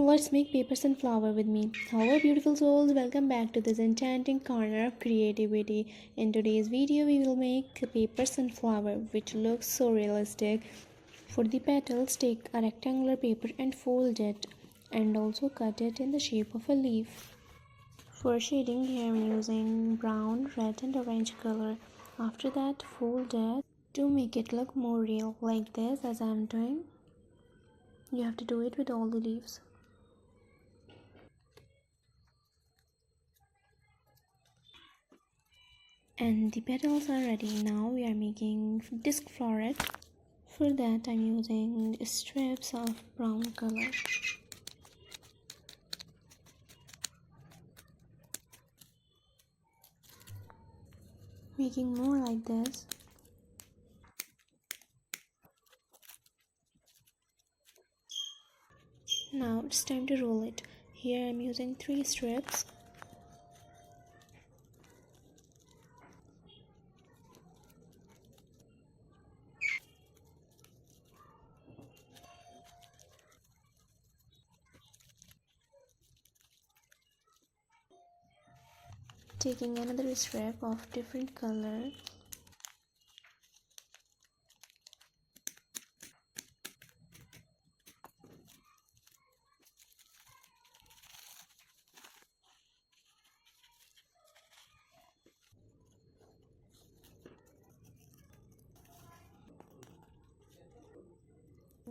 Let's make paper sunflower with me. Hello beautiful souls, welcome back to this enchanting corner of creativity. In today's video we will make a paper sunflower which looks so realistic. For the petals, take a rectangular paper and fold it and also cut it in the shape of a leaf. For shading here I'm using brown, red and orange color. After that fold it to make it look more real like this as I'm doing. You have to do it with all the leaves. And the petals are ready. Now we are making disc floret. For that I'm using strips of brown color. Making more like this. Now it's time to roll it. Here I'm using 3 strips. Taking another strip of different color.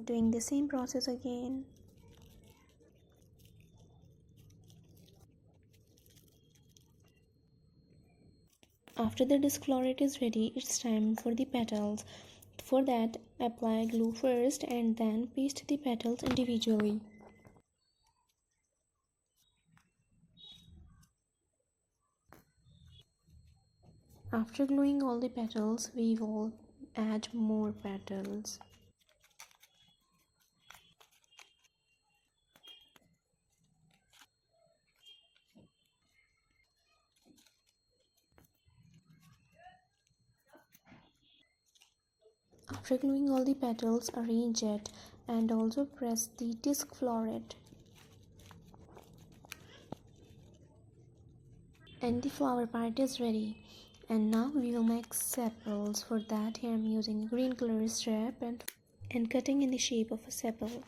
Doing the same process again. After the disc floret is ready, it's time for the petals. For that, apply glue first and then paste the petals individually. After gluing all the petals, we will add more petals. After gluing all the petals, arrange it and also press the disc floret. And the flower part is ready. And now we will make sepals. For that here I am using green color strip and cutting in the shape of a sepal,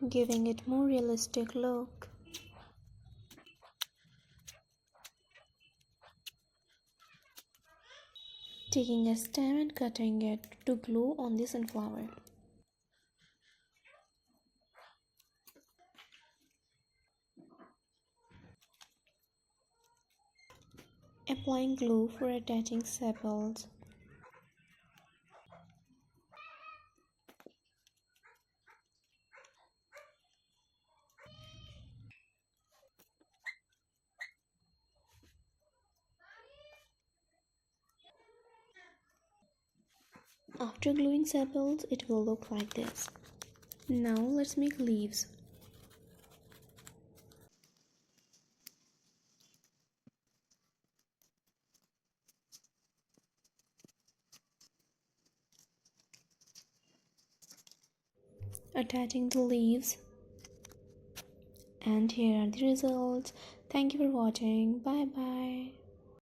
giving it more realistic look. Taking a stem and cutting it to glue on the sunflower. Applying glue for attaching sepals. After gluing sepals, it will look like this. Now let's make leaves. Attaching the leaves. And here are the results. Thank you for watching. Bye bye.